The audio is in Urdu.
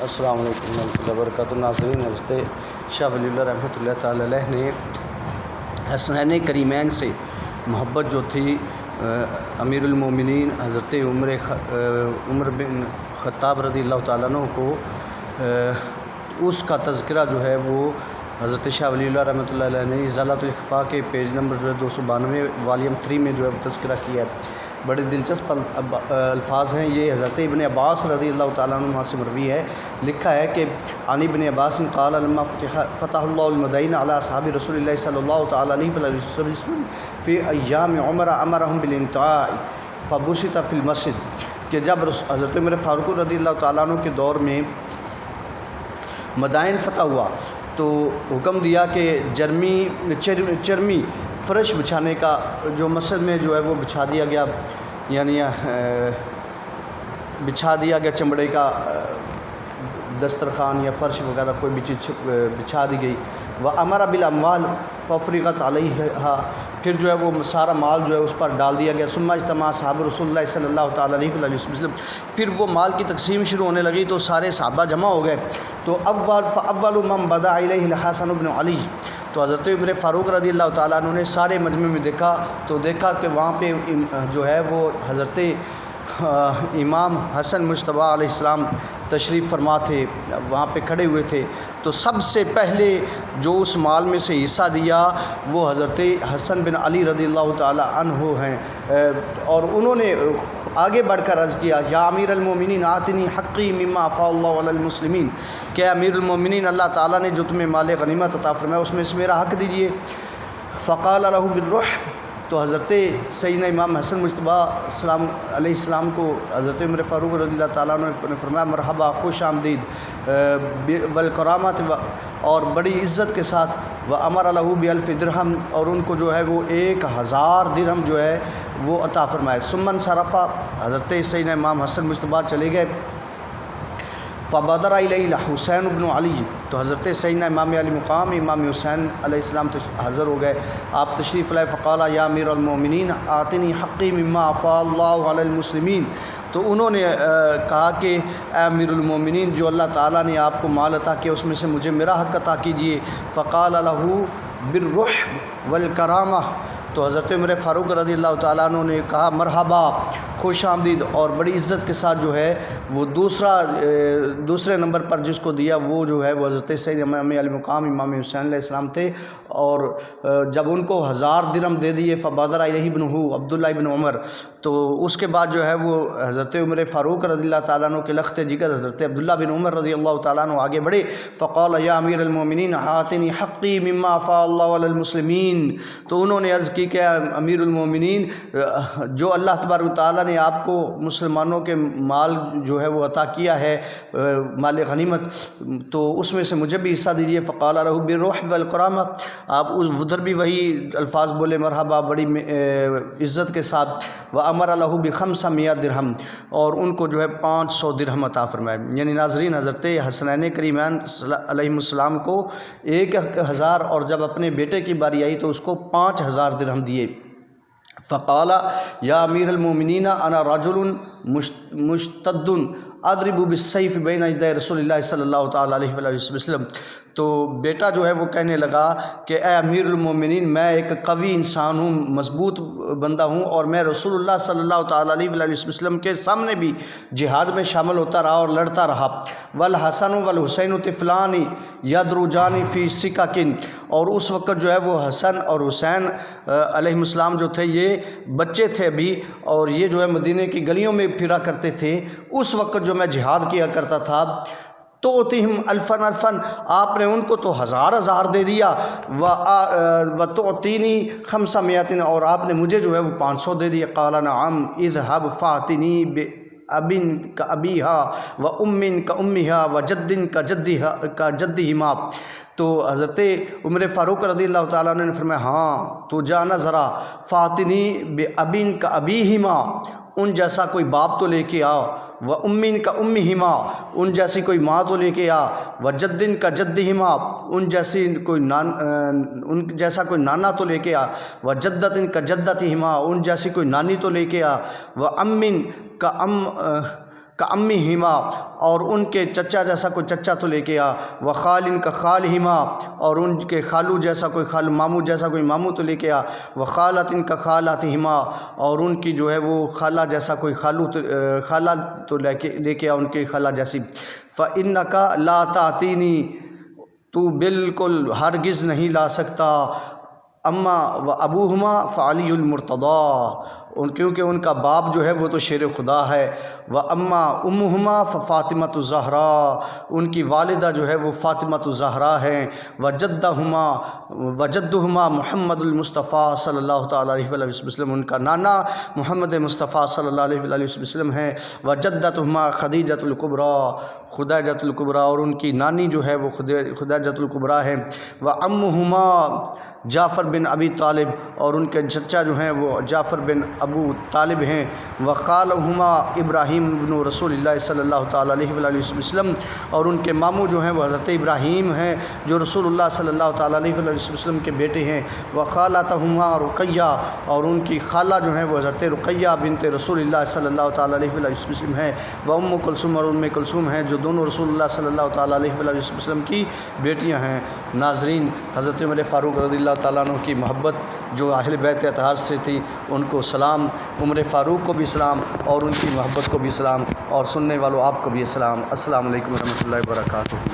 السلام علیکم ورحمۃ اللہ وبرکاتہ۔ ناظرین، حضرت شاہ ولی اللہ رحمۃ اللہ تعالی علیہ نے حسنین کریمین سے محبت جو تھی امیر المومنین حضرت عمر بن خطاب رضی اللہ تعالیٰ عنہ کو اس کا تذکرہ جو ہے وہ حضرت شاہ ولی اللہ رحمۃ اللہ علیہ نے ازالۃ الاخفاء کے پیج نمبر جو ہے 292 والیوم 3 میں جو ہے وہ تذکرہ کیا ہے۔ بڑے دلچسپ الفاظ ہیں یہ۔ حضرت ابن عباس رضی اللہ تعالیٰ عنہ سے مروی ہے، لکھا ہے کہ عن ابن عباس قال لما فتح اللہ المدینہ علی اصحاب رسول اللہ صلی اللہ تعالیٰ علیہ وسلم فی ایام عمر امرہم بالانتعاء فبسط فی المسجد، کہ جب حضرت عمر فاروق رضی اللہ تعالیٰ عنہ کے دور میں مدائن فتح ہوا تو حکم دیا کہ چرمی فرش بچھانے کا جو مسجد میں جو ہے وہ بچھا دیا گیا، یعنی بچھا دیا گیا چمڑے کا دسترخوان یا فرش وغیرہ کوئی بھی چیز بچھا دی گئی۔ وَأَمَرَ بِالْأَمْوَالِ فَفُرِغَتْ عَلَيْهَا، پھر جو ہے وہ سارا مال جو ہے اس پر ڈال دیا گیا۔ ثُمَّ اجْتَمَعَ أَصْحَابُ رسول اللہ صلی اللہ تعالیٰ علیہ وسلم، پھر وہ مال کی تقسیم شروع ہونے لگی تو سارے صحابہ جمع ہو گئے۔ تو فَأَوَّلُ مَنْ بَدَأَ إِلَيْهِ الْحَسَنُ بْنُ عَلِيٍّ، تو حضرت عمر فاروق رضی اللہ تعالیٰ عنہ نے سارے مجمع میں دیکھا تو دیکھا کہ وہاں پہ جو ہے وہ حضرت امام حسن مجتبیٰ علیہ السلام تشریف فرما تھے، وہاں پہ کھڑے ہوئے تھے۔ تو سب سے پہلے جو اس مال میں سے حصہ دیا وہ حضرت حسن بن علی رضی اللہ تعالی عنہ ہیں، اور انہوں نے آگے بڑھ کر عرض کیا یا امیر المومنین آتنی حقی مما افاء اللہ علی المسلمین، کہ امیر المومنین اللہ تعالیٰ نے جو تمہیں مال غنیمت عطا فرمایا اس میں سے میرا حق دیجیے۔ فقال له بالروح، تو حضرت سیدنا امام حسن مجتبیٰ علیہ السلام کو حضرت عمر فاروق رضی اللہ تعالیٰ عنہ نے فرمایا مرحبا، خوش آمدید، والکرامت، اور بڑی عزت کے ساتھ، وامر له ب1000 درہم، اور ان کو جو ہے وہ 1000 درہم جو ہے وہ عطا فرمائے۔ ثم انصرف، حضرت سیدنا امام حسن مجتبیٰ چلے گئے۔ فبادر الیہ الحسین بن علی، تو حضرت سیدنا امام علی مقام امام حسین علیہ السلام حاضر ہو گئے، آپ تشریف لائے۔ فقال یا امیر المومنین آتنی حقی مما افاء اللہ علی المسلمین، تو انہوں نے کہا کہ اے امیر المومنین، جو اللہ تعالیٰ نے آپ کو مال عطا کیا اس میں سے مجھے میرا حق عطا کیجیے۔ فقال له بالروح والکرامہ، تو حضرت عمر فاروق رضی اللہ تعالیٰ عنہ نے کہا مرحبا، خوش آمدید، اور بڑی عزت کے ساتھ جو ہے وہ دوسرے نمبر پر جس کو دیا وہ جو ہے وہ حضرت سید امام علی مقام امام حسین علیہ السلام تھے، اور جب ان کو 1000 درہم دے دیے فبادر الیہ ابنہ عبداللہ ابن عمر، تو اس کے بعد جو ہے وہ حضرت عمر فاروق رضی اللہ تعالیٰ عنہ کے لخت جگر حضرت عبداللہ بن عمر رضی اللہ تعالیٰ عنہ آگے بڑھے۔ فقال یا امیر المومنین آتنی حقی مما افاء اللہ علی المسلمین، تو انہوں نے عرض کی کہ امیر المومنین، جو اللہ تبارک و تعالیٰ نے آپ کو مسلمانوں کے مال جو ہے وہ عطا کیا ہے مال غنیمت، تو اس میں سے مجھے بھی حصہ دیجیے۔ فقال له بالروح والکرامہ، آپ ادھر بھی وہی الفاظ بولے مرحبا بڑی عزت کے ساتھ۔ وامر له ب500 درہم، اور ان کو جو ہے 500 درہم عطا فرمائے۔ یعنی ناظرین، حضرت حسنین کریمین علیہ السلام کو 1000، اور جب اپنے بیٹے کی باری آئی تو اس کو 5000 درہم دیے۔ فقال یا امیر المومنین انا رجل مشتد اضرب بالسیف بین یدی رسول اللہ صلی اللہ تعالیٰ علیہ وآلہ وسلم، تو بیٹا جو ہے وہ کہنے لگا کہ اے امیر المومنین، میں ایک قوی انسان ہوں، مضبوط بندہ ہوں، اور میں رسول اللہ صلی اللہ تعالیٰ علیہ وآلہ وسلم کے سامنے بھی جہاد میں شامل ہوتا رہا اور لڑتا رہا۔ والحسن والحسین طفلان یدرجان فی سکک، اور اس وقت جو ہے وہ حسن اور حسین علیہ السلام جو تھے یہ بچے تھے ابھی، اور یہ جو ہے مدینہ کی گلیوں میں پھرا کرتے تھے۔ اس وقت جو میں جہاد کیا کرتا تھا تو تہم الفن الفن، آپ نے ان کو تو 1000 دے دیا، و تعطینی 500، اور آپ نے مجھے جو ہے وہ 500 دے دیا۔ قال نعم اذهب فاتنی بابن کابیہا و امن کامہا و جد کجدہما، تو حضرت عمر فاروق رضی اللہ تعالیٰ عنہ نے فرمایا ہاں تو جانا ذرا، فاتنی بابن کابیہما، ان جیسا کوئی باپ تو لے کے آ، و امین کا امہما، ان جیسی کوئی ماں تو لے کے آ، و جدن کا جدہما، ان جیسا کوئی نانا تو لے کے آ، و جدتن کا جدتہما، ان جیسی کوئی نانی تو لے کے آ، و امین کا کامی ہما، اور ان کے چچا جیسا کوئی چچا تو لے کے آ، وخالن کا خال ہما، اور ان کے خالو جیسا کوئی خالو، ماموں جیسا کوئی ماموں تو لے کے آ، وخالتن کا خالات ہما، اور ان کی جو ہے وہ خالہ جیسا کوئی خالہ تو لے کے آ ان کی خالہ جیسی۔ فَإِنَّكَ لَا تَأْتِينِي، تو بالکل ہرگز نہیں لا سکتا، اما و ابوہما فعلی المرتضیٰ، کیونکہ ان کا باپ جو ہے وہ تو شیر خدا ہے، و اما امہما ففاطمۃ الزہراء، ان کی والدہ جو ہے وہ فاطمۃ الزہراء ہیں، وجدہما محمد المصطفیٰ صلی اللہ تعالیٰ علیہ وآلہ وسلم، ان کا نانا محمد مصطفیٰ صلی اللہ علیہ وآلہ وسلم ہیں، وجدتہما خدیجۃ الکبریٰ، خدیجۃ الکبریٰ، اور ان کی نانی جو ہے وہ خدیجۃ الکبریٰ ہے، وعمہما جعفر بن ابی طالب، اور ان کے چچا جو ہیں وہ جعفر بن ابو طالب ہیں، وخالہما ابراہیم بن رسول اللہ صلی اللہ تعالیٰ علیہ وآلہ وسلم، اور ان کے ماموں جو ہیں وہ حضرت ابراہیم ہیں جو رسول اللہ صلی اللہ تعالیٰ علیہ وآلہ وسلم کے بیٹے ہیں، وخالتہما رقیہ، اور ان کی خالہ جو ہیں وہ حضرت رقیہ بنت رسول اللہ صلی اللہ تعالیٰ علیہ وآلہ وسلم ہیں، ام کلثوم، اور ام کلثوم ہیں جو دونوں رسول اللہ صلی اللہ تعالیٰ علیہ وآلہ وسلم کی بیٹیاں ہیں۔ ناظرین، حضرت عمر فاروق رضی اللہ تعالیٰ عنہ کی محبت جو اہل بیت اطہار سے تھی، ان کو سلام، عمر فاروق کو بھی سلام، اور ان کی محبت کو بھی سلام، اور سننے والوں آپ کو بھی سلام۔ السلام علیکم ورحمۃ اللہ وبرکاتہ۔